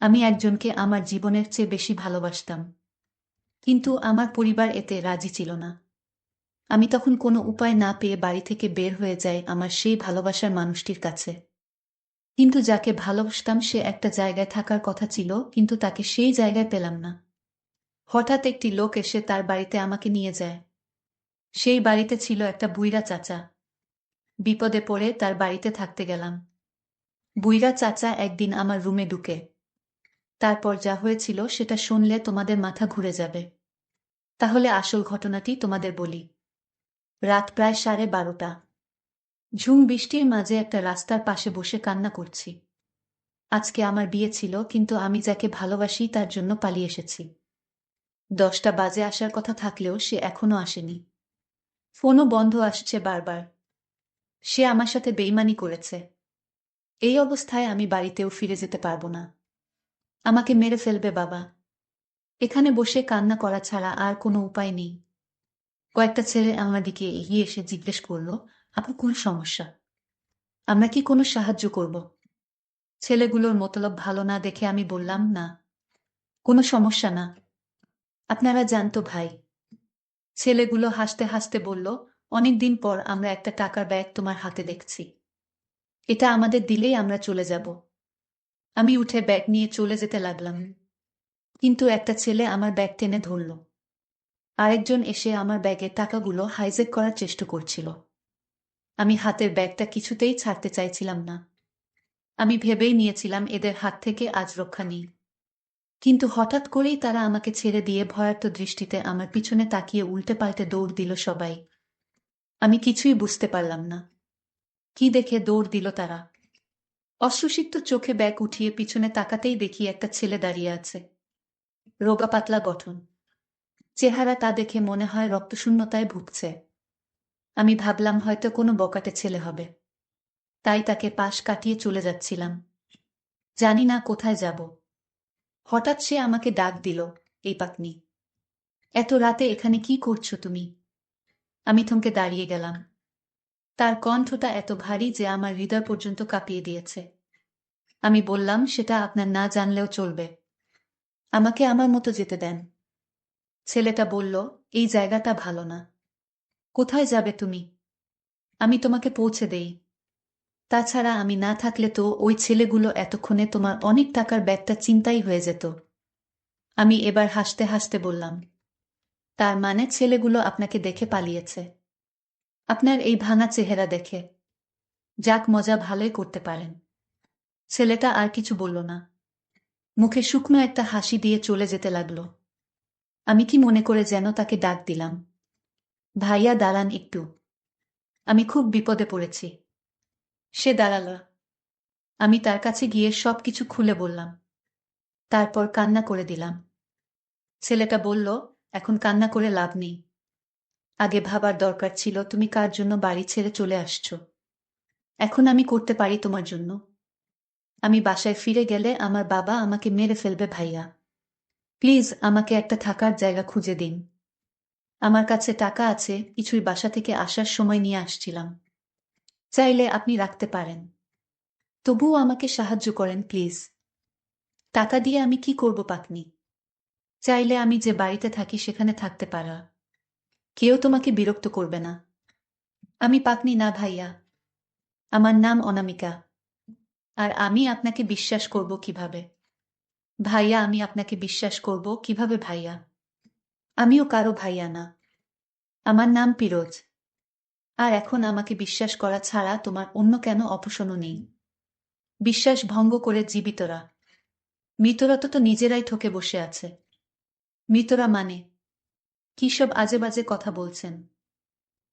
আমি একজনকে আমার জীবনের চেয়ে বেশি ভালোবাসতাম, কিন্তু আমার পরিবার এতে রাজি ছিল না। আমি তখন কোনো উপায় না পেয়ে বাড়ি থেকে বের হয়ে যাই আমার সেই ভালোবাসার মানুষটির কাছে। কিন্তু যাকে ভালোবাসতাম সে একটা জায়গায় থাকার কথা ছিল, কিন্তু তাকে সেই জায়গায় পেলাম না। হঠাৎ একটি লোক এসে তার বাড়িতে আমাকে নিয়ে যায়। সেই বাড়িতে ছিল একটা বুইড়া চাচা। বিপদে পড়ে তার বাড়িতে থাকতে গেলাম। বুইড়া চাচা একদিন আমার রুমে ঢুকে। তারপর যা হয়েছিল সেটা শুনলে তোমাদের মাথা ঘুরে যাবে। তাহলে আসল ঘটনাটি তোমাদের বলি। রাত প্রায় 12:30। ঝুম বৃষ্টির মাঝে একটা রাস্তার পাশে বসে কান্না করছি। আজকে আমার বিয়ে ছিল, কিন্তু আমি যাকে ভালোবাসি তার জন্য পালিয়ে এসেছি। 10টা বাজে আসার কথা থাকলেও সে এখনো আসেনি। ফোনও বন্ধ আসছে বারবার। সে আমার সাথে বেইমানি করেছে। এই অবস্থায় আমি বাড়িতেও ফিরে যেতে পারবো না। আমাকে মেরে ফেলবে বাবা। এখানে বসে কান্না করা ছাড়া আর কোনো উপায় নেই। কয়েকটা ছেলে আমার দিকে এগিয়ে এসে জিজ্ঞেস করলো, আপু কোন সমস্যা? আমরা কি কোনো সাহায্য করব? ছেলেগুলোর মতলব ভালো না দেখে আমি বললাম, না, কোনো সমস্যা না। আপনারা জানতো ভাই। ছেলেগুলো হাসতে হাসতে বলল, অনেকদিন পর আমরা একটা টাকার ব্যাগ তোমার হাতে দেখছি। এটা আমাদের দিলেই আমরা চলে যাব। আমি উঠে ব্যাগ নিয়ে চলে যেতে লাগলাম, কিন্তু একটা ছেলে আমার ব্যাগ টেনে ধরল। আরেকজন এসে আমার ব্যাগের টাকাগুলো হাইজ্যাক করার চেষ্টা করছিল। আমি হাতের ব্যাগটা কিছুতেই ছাড়তে চাইছিলাম না। আমি ভেবেই নিয়েছিলাম এদের হাত থেকে আজ রক্ষা নেই। কিন্তু হঠাৎ করেই তারা আমাকে ছেড়ে দিয়ে ভয়ার্ত দৃষ্টিতে আমার পিছনে তাকিয়ে উল্টে পাল্টে দৌড় দিল সবাই। আমি কিছুই বুঝতে পারলাম না। কি দেখে দৌড় দিল তারা? অশ্রুসিক্ত চোখে ব্যাগ উঠিয়ে পিছনে তাকাতেই দেখি একটা ছেলে দাঁড়িয়ে আছে। রোগা পাতলা গঠন। চেহারাটা দেখে মনে হয় রক্তশূন্যতায় ভুগছে। আমি ভাবলাম হয়তো কোনো বকাটে ছেলে হবে, তাই তাকে পাশ কাটিয়ে চলে যাচ্ছিলাম। জানি না কোথায় যাব। হঠাৎ সে আমাকে ডাক দিল, এই পাকনি, এত রাতে এখানে কি করছো তুমি? আমি থমকে দাঁড়িয়ে গেলাম। তার কণ্ঠটা এত ভারী যে আমার হৃদয় পর্যন্ত কাঁপিয়ে দিয়েছে। আমি বললাম, সেটা আপনার না জানলেও চলবে। আমাকে আমার মতো যেতে দেন। ছেলেটা বলল, এই জায়গাটা ভালো না। কোথায় যাবে তুমি? আমি তোমাকে পৌঁছে দেই। তাছাড়া আমি না থাকলে তো ওই ছেলেগুলো এতক্ষণে তোমার অনেক টাকার ব্যাগটা ছিনতাই হয়ে যেত। আমি এবার হাসতে হাসতে বললাম, তার মানে ছেলেগুলো আপনাকে দেখে পালিয়েছে? আপনার এই ভাঙা চেহারা দেখে? যাক, মজা ভালোই করতে পারেন। ছেলেটা আর কিছু বলল না। মুখে শুকনো একটা হাসি দিয়ে চলে যেতে লাগলো। আমি কি মনে করে যেন তাকে ডাক দিলাম, ভাইয়া দাঁড়ান একটু, আমি খুব বিপদে পড়েছি। সে দাঁড়াল। আমি তার কাছে গিয়ে সবকিছু খুলে বললাম। তারপর কান্না করে দিলাম। ছেলেটা বলল, এখন কান্না করে লাভ নেই। আগে ভাবার দরকার ছিল তুমি কার জন্য বাড়ি ছেড়ে চলে আসছো। এখন আমি করতে পারি তোমার জন্য। আমি বাসায় ফিরে গেলে আমার বাবা আমাকে মেরে ফেলবে ভাইয়া। প্লিজ আমাকে একটা থাকার জায়গা খুঁজে দিন। আমার কাছে টাকা আছে, কিছুই বাসা থেকে আসার সময় নিয়ে আসছিলাম। চাইলে আপনি রাখতে পারেন। তবুও আমাকে সাহায্য করেন প্লিজ। টাকা দিয়ে আমি কি করব পাকনি? চাইলে আমি যে বাড়িতে থাকি সেখানে থাকতে পারা। কেউ তোমাকে বিরক্ত করবে না। আমি পাকনি না ভাইয়া। আমার নাম অনামিকা। আর আমি আপনাকে বিশ্বাস করব কিভাবে? ভাইয়া, আমি আপনাকে বিশ্বাস করব কিভাবে ভাইয়া? আমিও কারো ভাইয়া না। আমার নাম পিরোজ। আর এখন আমাকে বিশ্বাস করা ছাড়া তোমার অন্য কেন অপশনও নেই? বিশ্বাস ভঙ্গ করে জীবিতরা। মৃতরা তো নিজেরাই ঠকে বসে আছে। মৃতরা মানে কি? সব আজে বাজে কথা বলছেন।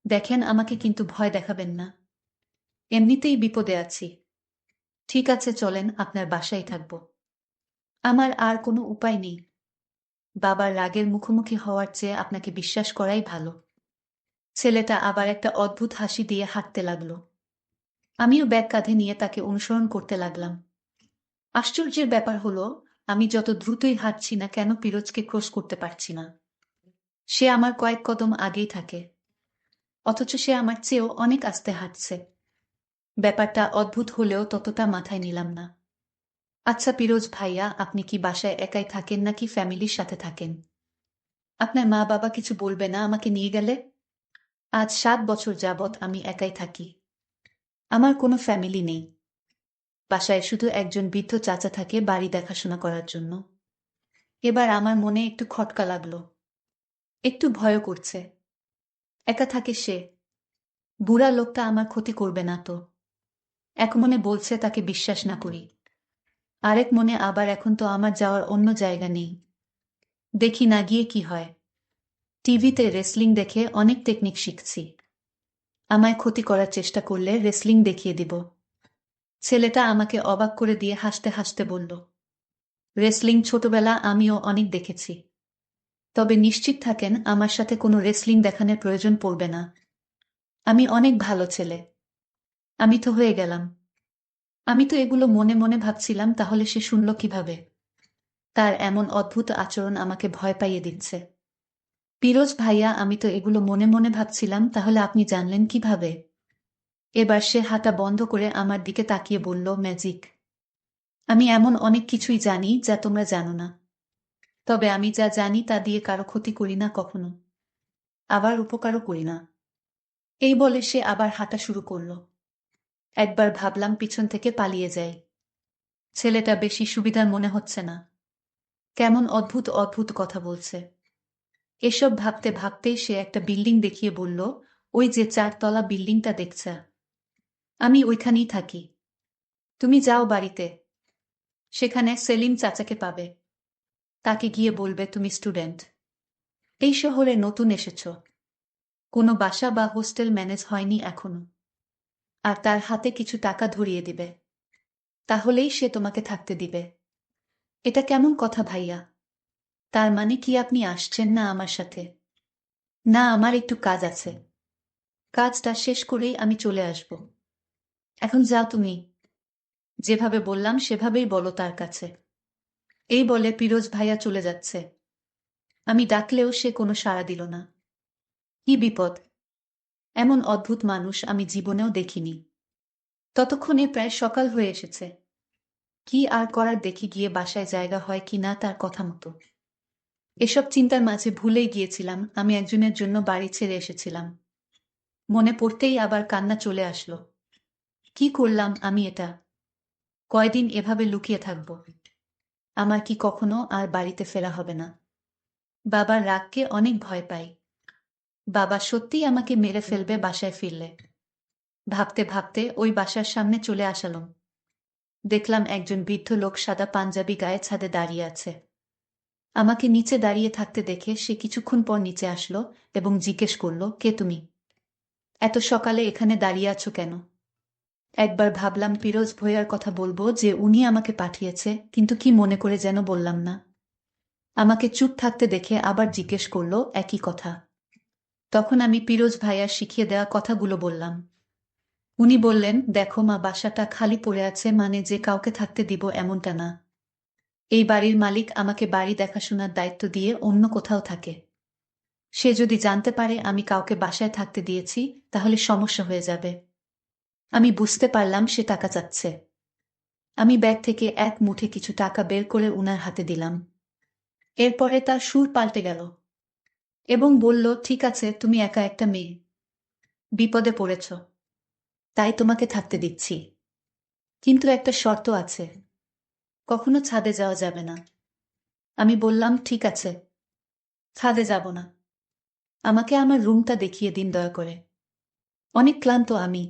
দেখেন, আমাকে কিন্তু ভয় দেখাবেন না। এমনিতেই বিপদে আছি। ঠিক আছে, চলেন, আপনার বাসায় থাকব। আমার আর কোনো উপায় নেই। বাবার রাগের মুখোমুখি হওয়ার চেয়ে আপনাকে বিশ্বাস করাই ভালো। ছেলেটা আবার একটা অদ্ভুত হাসি দিয়ে হাঁটতে লাগলো। আমিও ব্যাগ কাঁধে নিয়ে তাকে অনুসরণ করতে লাগলাম। আশ্চর্যের ব্যাপার হলো, আমি যত দ্রুতই হাঁটছি না কেন পিরোজকে ক্রস করতে পারছি না। সে আমার কয়েক কদম আগেই থাকে, অথচ সে আমার চেয়েও অনেক আস্তে হাঁটছে। ব্যাপারটা অদ্ভুত হলেও ততটা মাথায় নিলাম না। আচ্ছা পিরোজ ভাইয়া, আপনি কি বাসায় একাই থাকেন নাকি ফ্যামিলির সাথে থাকেন? আপনার মা বাবা কিছু বলবে না আমাকে নিয়ে গেলে? আজ 7 বছর যাবৎ আমি একাই থাকি। আমার কোনো ফ্যামিলি নেই। বাসায় শুধু একজন বৃদ্ধ চাচা থাকে বাড়ি দেখাশোনা করার জন্য। এবার আমার মনে একটু খটকা লাগলো, একটু ভয়ও করছে। একা থাকে সে। বুড়া লোকটা আমার ক্ষতি করবে না তো? এক মনে বলছে তাকে বিশ্বাস না করি, আরেক মনে আবার এখন তো আমার যাওয়ার অন্য জায়গা নেই। দেখি না গিয়ে কি হয়। টিভিতে রেসলিং দেখে অনেক টেকনিক শিখছি। আমায় ক্ষতি করার চেষ্টা করলে রেসলিং দেখিয়ে দিব। ছেলেটা আমাকে অবাক করে দিয়ে হাসতে হাসতে বলল, রেসলিং ছোটবেলা আমিও অনেক দেখেছি। তবে নিশ্চিত থাকেন আমার সাথে কোনো রেসলিং দেখানোর প্রয়োজন পড়বে না। আমি অনেক ভালো ছেলে। আমি তো হয়ে গেলাম। আমি তো এগুলো মনে মনে ভাবছিলাম, তাহলে সে শুনল কিভাবে? তার এমন অদ্ভুত আচরণ আমাকে ভয় পাইয়ে দিচ্ছে। পিরোজ ভাইয়া, আমি তো এগুলো মনে মনে ভাবছিলাম, তাহলে আপনি জানলেন কিভাবে? এবার সে হাঁটা বন্ধ করে আমার দিকে তাকিয়ে বলল, ম্যাজিক। আমি এমন অনেক কিছুই জানি যা তোমরা জানো না। তবে আমি যা জানি তা দিয়ে কারো ক্ষতি করি না কখনো, আবার উপকারও করি না। এই বলে সে আবার হাঁটা শুরু করল। একবার ভাবলাম পিছন থেকে পালিয়ে যাই। ছেলেটা বেশি সুবিধার মনে হচ্ছে না। কেমন অদ্ভুত অদ্ভুত কথা বলছে। এসব ভাবতে ভাবতেই সে একটা বিল্ডিং দেখিয়ে বলল, ওই যে 4 তলা বিল্ডিংটা দেখছা, আমি ওইখানেই থাকি। তুমি যাও বাড়িতে, সেখানে সেলিম চাচাকে পাবে। তাকে গিয়ে বলবে তুমি স্টুডেন্ট, এই শহরে নতুন এসেছ, কোনো বাসা বা হোস্টেল ম্যানেজ হয়নি এখনো, আর তার হাতে কিছু টাকা ধরিয়ে দিবে। তাহলেই সে তোমাকে থাকতে দিবে। এটা কেমন কথা ভাইয়া? তার মানে কি আপনি আসছেন না আমার সাথে? না, আমার একটু কাজ আছে। কাজটা শেষ করেই আমি চলে আসব। এখন যাও তুমি। যেভাবে বললাম সেভাবেই বলো তার কাছে। এই বলে পিরোজ ভাইয়া চলে যাচ্ছে। আমি ডাকলেও সে কোনো সাড়া দিল না। কি বিপদ! এমন অদ্ভুত মানুষ আমি জীবনেও দেখিনি। ততক্ষণে প্রায় সকাল হয়ে এসেছে। কি আর করার, দেখি গিয়ে বাসায় জায়গা হয় কি না তার কথা মতো। এসব চিন্তার মাঝে ভুলেই গিয়েছিলাম আমি একজনের জন্য বাড়ি ছেড়ে এসেছিলাম। মনে পড়তেই আবার কান্না চলে আসলো। কি করলাম আমি এটা? কয়দিন এভাবে লুকিয়ে থাকব? আমার কি কখনো আর বাড়িতে ফেরা হবে না? বাবার রাগকে অনেক ভয় পাই। বাবা সত্যিই আমাকে মেরে ফেলবে বাসায় ফিরলে। ভাবতে ভাবতে ওই বাসার সামনে চলে আসালাম। দেখলাম একজন বৃদ্ধ লোক সাদা পাঞ্জাবি গায়ে ছাদে দাঁড়িয়ে আছে। আমাকে নিচে দাঁড়িয়ে থাকতে দেখে সে কিছুক্ষণ পর নিচে আসলো এবং জিজ্ঞেস করল, কে তুমি? এত সকালে এখানে দাঁড়িয়ে আছো কেন? একবার ভাবলাম পিরোজ ভইয়ার কথা বলবো যে উনি আমাকে পাঠিয়েছে, কিন্তু কি মনে করে যেন বললাম না। আমাকে চুপ থাকতে দেখে আবার জিজ্ঞেস করল একই কথা। তখন আমি পিরোজ ভাইয়ার শিখিয়ে দেওয়া কথাগুলো বললাম। উনি বললেন, দেখো মা, বাসাটা খালি পড়ে আছে মানে যে কাউকে থাকতে দিব এমনটা না। এই বাড়ির মালিক আমাকে বাড়ি দেখাশোনার দায়িত্ব দিয়ে অন্য কোথাও থাকে। সে যদি জানতে পারে আমি কাউকে বাসায় থাকতে দিয়েছি, তাহলে সমস্যা হয়ে যাবে। আমি বুঝতে পারলাম সে টাকা চাচ্ছে। আমি ব্যাগ থেকে এক মুঠে কিছু টাকা বের করে উনার হাতে দিলাম। এরপরে তার সুর পাল্টে গেল এবং বলল, ঠিক আছে, তুমি একা একটা মেয়ে, বিপদে পড়েছ, তাই তোমাকে থাকতে দিচ্ছি। কিন্তু একটা শর্ত আছে, কখনো ছাদে যাওয়া যাবে না। আমি বললাম, ঠিক আছে, ছাদে যাব না। আমাকে আমার রুমটা দেখিয়ে দিন দয়া করে। অনেক ক্লান্ত আমি,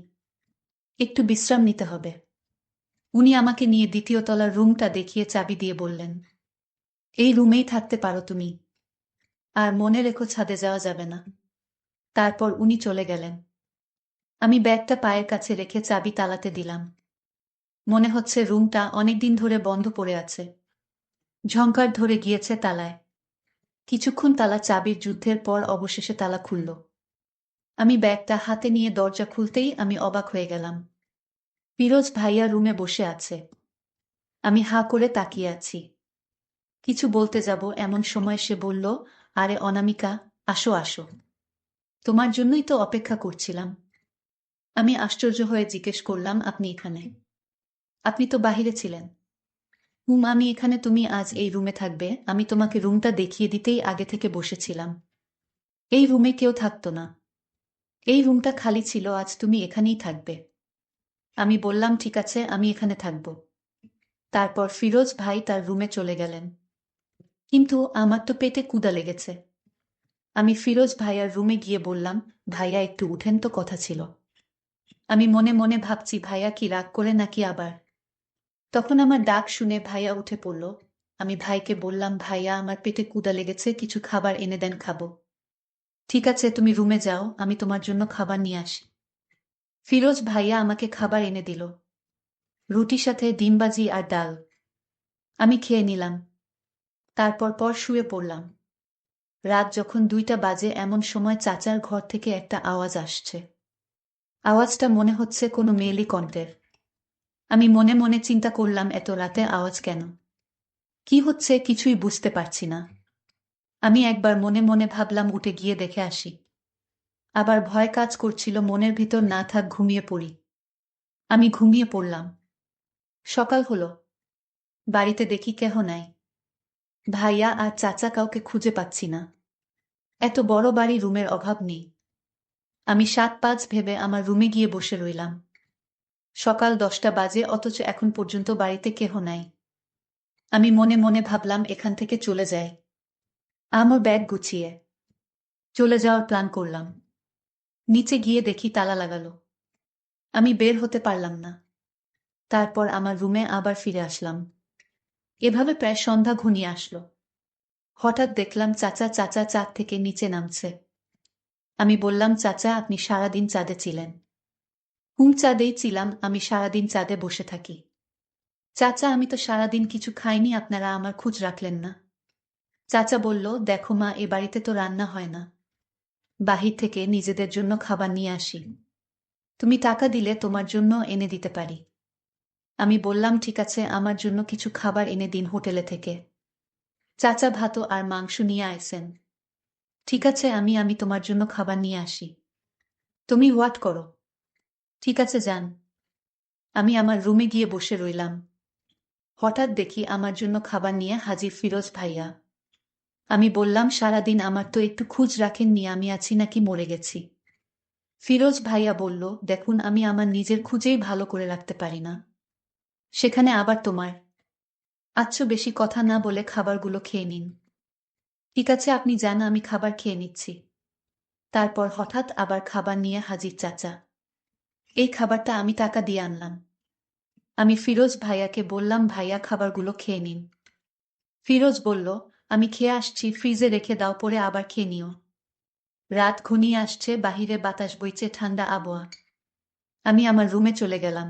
একটু বিশ্রাম নিতে হবে। উনি আমাকে নিয়ে 2য় তলার রুমটা দেখিয়ে চাবি দিয়ে বললেন, এই রুমেই থাকতে পারো তুমি, আর মনে রেখো ছাদে যাওয়া যাবে না। তারপর উনি চলে গেলেন। আমি ব্যাগটা পায়ের কাছে রেখে চাবি তালাতে দিলাম। মনে হচ্ছে রুমটা অনেকদিন ধরে বন্ধ পড়ে আছে, ঝংকার ধরে গিয়েছে তালায়। কিছুক্ষণ তালা চাবির যুদ্ধের পর অবশেষে তালা খুলল। আমি ব্যাগটা হাতে নিয়ে দরজা খুলতেই আমি অবাক হয়ে গেলাম। পিরোজ ভাইয়া রুমে বসে আছে। আমি হাঁ করে তাকিয়ে আছি। কিছু বলতে যাব এমন সময় সে বলল, আরে অনামিকা, আসো আসো, তোমার জন্যই তো অপেক্ষা করছিলাম। আমি আশ্চর্য হয়ে জিজ্ঞেস করলাম, আপনি এখানে? আপনি তো বাহিরে ছিলেন। আমি এখানে, তুমি আজ এই রুমে থাকবে। আমি তোমাকে রুমটা দেখিয়ে দিতেই আগে থেকে বসেছিলাম। এই রুমে কেউ থাকতো না। এই রুমটা খালি ছিল, আজ তুমি এখানেই থাকবে। আমি বললাম ঠিক আছে, আমি এখানে থাকব। তারপর ফিরোজ ভাই তার রুমে চলে গেলেন। কিন্তু আমার তো পেটে ক্ষুধা লেগেছে। আমি ফিরোজ ভাইয়ার রুমে গিয়ে বললাম, ভাইয়া একটু উঠেন তো, কথা ছিল। আমি মনে মনে ভাবছি ভাইয়া কি রাগ করে নাকি আবার। তখন আমার ডাক শুনে ভাইয়া উঠে পড়ল। আমি ভাইকে বললাম, ভাইয়া আমার পেটে ক্ষুধা লেগেছে, কিছু খাবার এনে দেন, খাবো। ঠিক আছে, তুমি রুমে যাও, আমি তোমার জন্য খাবার নিয়ে আসি। ফিরোজ ভাইয়া আমাকে খাবার এনে দিল, রুটির সাথে ডিমবাজি আর ডাল। আমি খেয়ে নিলাম। তারপর শুয়ে পড়লাম। রাত যখন 2টা বাজে, এমন সময় চাচার ঘর থেকে একটা আওয়াজ আসছে। আওয়াজটা মনে হচ্ছে কোনো মেয়েলি কণ্ঠের। আমি মনে মনে চিন্তা করলাম, এত রাতে আওয়াজ কেন, কি হচ্ছে কিছুই বুঝতে পারছি না। আমি একবার মনে মনে ভাবলাম উঠে গিয়ে দেখে আসি। আবার ভয় কাজ করছিল মনের ভিতর, না থাক, ঘুমিয়ে পড়ি। আমি ঘুমিয়ে পড়লাম। সকাল হলো। বাড়িতে দেখি কেহ নাই। ভাইয়া আর চাচা কাউকে খুঁজে পাচ্ছি না। এত বড় বাড়ি, রুমের অভাব নেই। আমি 7-5 ভেবে আমার রুমে গিয়ে বসে রইলাম। সকাল 10টা বাজে, অথচ এখন পর্যন্ত বাড়িতে কেহ নাই। আমি মনে মনে ভাবলাম এখান থেকে চলে যাই। আমার ব্যাগ গুছিয়ে চলে যাওয়ার প্ল্যান করলাম। নিচে গিয়ে দেখি তালা লাগালো। আমি বের হতে পারলাম না। তারপর আমার রুমে আবার ফিরে আসলাম। এভাবে প্রায় সন্ধ্যা ঘনিয়ে আসলো। হঠাৎ দেখলাম চাচা চাঁদ থেকে নিচে নামছে। আমি বললাম, চাচা আপনি সারাদিন চাঁদে ছিলেন? চাঁদেই ছিলাম, আমি সারাদিন চাঁদে বসে থাকি। চাচা আমি তো সারাদিন কিছু খাইনি, আপনারা আমার খোঁজ রাখলেন না। চাচা বলল, দেখো মা, এ বাড়িতে তো রান্না হয় না, বাহির থেকে নিজেদের জন্য খাবার নিয়ে আসি। তুমি টাকা দিলে তোমার জন্য এনে দিতে পারি। আমি বললাম, ঠিক আছে, আমার জন্য কিছু খাবার এনে দিন হোটেলে থেকে। চাচা ভাত আর মাংস নিয়ে আইসেন। ঠিক আছে, আমি আমি তোমার জন্য খাবার নিয়ে আসি। তুমি ওয়াট করো। ঠিক আছে, যান। আমি আমার রুমে গিয়ে বসে রইলাম। হঠাৎ দেখি আমার জন্য খাবার নিয়ে হাজির ফিরোজ ভাইয়া। আমি বললাম, সারাদিন আমার তো একটু খোঁজ রাখেননি, আমি আছি নাকি মরে গেছি। ফিরোজ ভাইয়া বলল, দেখুন আমি আমার নিজের খুঁজেই ভালো করে রাখতে পারি না, সেখানে আবার তোমার। আচ্ছা, বেশি কথা না বলে খাবারগুলো খেয়ে নিন। ঠিক আছে, আপনি যান, আমি খাবার খেয়ে নিচ্ছি। তারপর হঠাৎ আবার খাবার নিয়ে হাজির চাচা। এই খাবারটা আমি টাকা দিয়ে আনলাম। আমি ফিরোজ ভাইয়াকে বললাম, ভাইয়া খাবারগুলো খেয়ে নিন। ফিরোজ বলল, আমি খেয়ে আসছি, ফ্রিজে রেখে দাও, পরে আবার খেয়ে নিও। রাত ঘনিয়ে আসছে, বাহিরে বাতাস বইছে, ঠান্ডা আবহাওয়া। আমি আমার রুমে চলে গেলাম।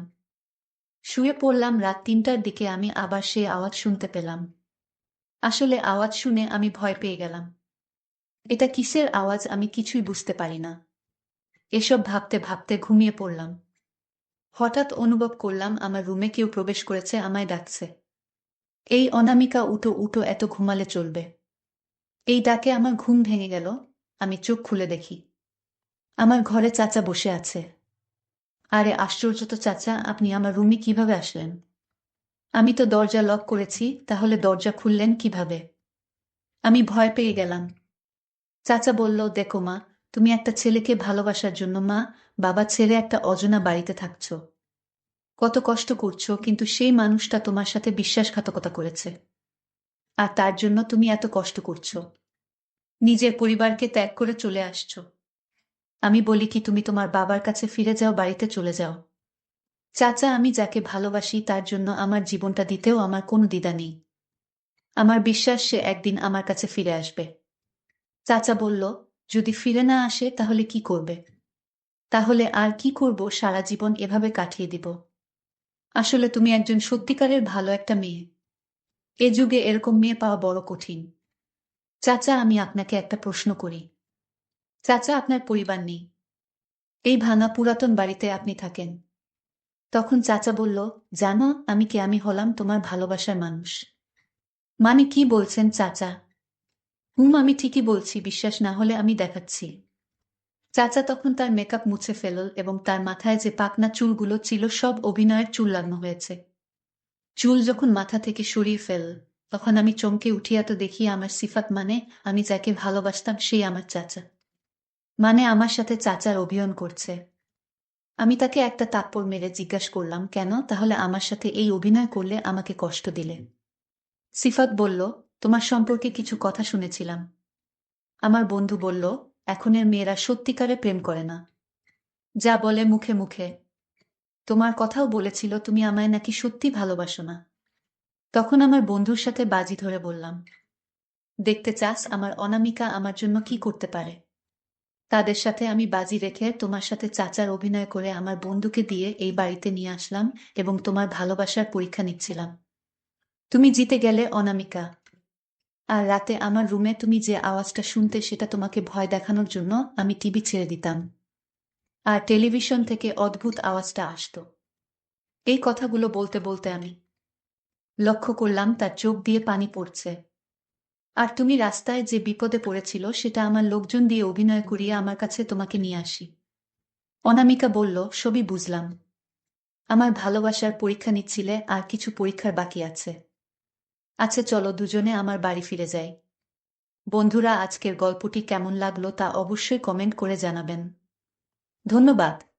শুয়ে পড়লাম। রাত 3টার দিকে আমি আবার সেই আওয়াজ শুনতে পেলাম। আসলে আওয়াজ শুনে আমি ভয় পেয়ে গেলাম। এটা কিসের আওয়াজ আমি কিছুই বুঝতে পারি না। এসব ভাবতে ভাবতে ঘুমিয়ে পড়লাম। হঠাৎ অনুভব করলাম আমার রুমে কেউ প্রবেশ করেছে, আমায় ডাকছে। এই অনামিকা, উঠো উঠো, এত ঘুমালে চলবে। এই ডাকে আমার ঘুম ভেঙে গেল। আমি চোখ খুলে দেখি আমার ঘরে চাচা বসে আছে। আরে আশ্চর্য তো, চাচা আপনি আমার রুমে কিভাবে আসলেন? আমি তো দরজা লক করেছি, তাহলে দরজা খুললেন কিভাবে? আমি ভয় পেয়ে গেলাম। চাচা বলল, দেখো মা, তুমি একটা ছেলেকে ভালোবাসার জন্য মা বাবা ছেড়ে একটা অজানা বাড়িতে থাকছো। কত কষ্ট করছো, কিন্তু সেই মানুষটা তোমার সাথে বিশ্বাসঘাতকতা করেছে। আর তার জন্য তুমি এত কষ্ট করছো, নিজের পরিবারকে ত্যাগ করে চলে আসছো। আমি বলি কি, তুমি তোমার বাবার কাছে ফিরে যাও, বাড়িতে চলে যাও। চাচা, আমি যাকে ভালোবাসি তার জন্য আমার জীবনটা দিতেও আমার কোনো দ্বিধা নেই। আমার বিশ্বাস সে একদিন আমার কাছে ফিরে আসবে। চাচা বলল, যদি ফিরে না আসে তাহলে কি করবে? তাহলে আর কি করব, সারা জীবন এভাবে কাটিয়ে দিব। আসলে তুমি একজন সত্যিকারের ভালো একটা মেয়ে। এ যুগে এরকম মেয়ে পাওয়া বড় কঠিন। চাচা, আমি আপনাকে একটা প্রশ্ন করি। চাচা, আপনার পরিবার নেই, এই ভাঙা পুরাতন বাড়িতে আপনি থাকেন। তখন চাচা বলল, জানো আমি কে? আমি হলাম তোমার ভালোবাসার মানুষ। মানে কি বলছেন চাচা? আমি ঠিকই বলছি, বিশ্বাস না হলে আমি দেখাচ্ছি। চাচা তখন তার মেকআপ মুছে ফেলল এবং তার মাথায় যে পাকনা চুলগুলো ছিল সব অভিনয়ের চুল লাগানো হয়েছে। চুল যখন মাথা থেকে সরিয়ে ফেল, তখন আমি চমকে উঠিয়া তো দেখি আমার সিফাত মানে আমি যাকে ভালোবাসতাম সেই আমার চাচা। মানে আমার সাথে চাচার অভিনয় করছে। আমি তাকে একটা থাপ্পড় মেরে জিজ্ঞাস করলাম, কেন তাহলে আমার সাথে এই অভিনয় করলে আমাকে কষ্ট দিলে? সিফাত বলল, তোমার সম্পর্কে কিছু কথা শুনেছিলাম। আমার বন্ধু বলল, এখনের মেয়েরা সত্যিকারে প্রেম করে না, যা বলে মুখে মুখে। তোমার কথাও বলেছিল তুমি আমায় নাকি সত্যি ভালোবাসো না। তখন আমার বন্ধুর সাথে বাজি ধরে বললাম, দেখতে চাস আমার অনামিকা আমার জন্য কি করতে পারে? তাদের সাথে আমি বাজি রেখে তোমার সাথে চাচার অভিনয় করে আমার বন্ধুকে দিয়ে এই বাড়িতে নিয়ে আসলাম এবং তোমার ভালোবাসার পরীক্ষা নিচ্ছিলাম। তুমি জিতে গেলে অনামিকা। আর রাতে আমার রুমে তুমি যে আওয়াজটা শুনতে সেটা তোমাকে ভয় দেখানোর জন্য আমি টিভি ছেড়ে দিতাম। আর টেলিভিশন থেকে অদ্ভুত আওয়াজটা আসতো। এই কথাগুলো বলতে বলতে আমি লক্ষ্য করলাম তার চোখ দিয়ে পানি পড়ছে। আর তুমি রাস্তায় যে বিপদে পড়েছিল সেটা আমার লোকজন দিয়ে অভিনয় করিয়ে আমার কাছে তোমাকে নিয়ে আসি। অনামিকা বলল, সবই বুঝলাম। আমার ভালোবাসার পরীক্ষা নিচ্ছিলে আর কিছু পরীক্ষার বাকি আছে। আচ্ছা চলো দুজনে আমার বাড়ি ফিরে যাই। বন্ধুরা, আজকের গল্পটি কেমন লাগলো তা অবশ্যই কমেন্ট করে জানাবেন। ধন্যবাদ।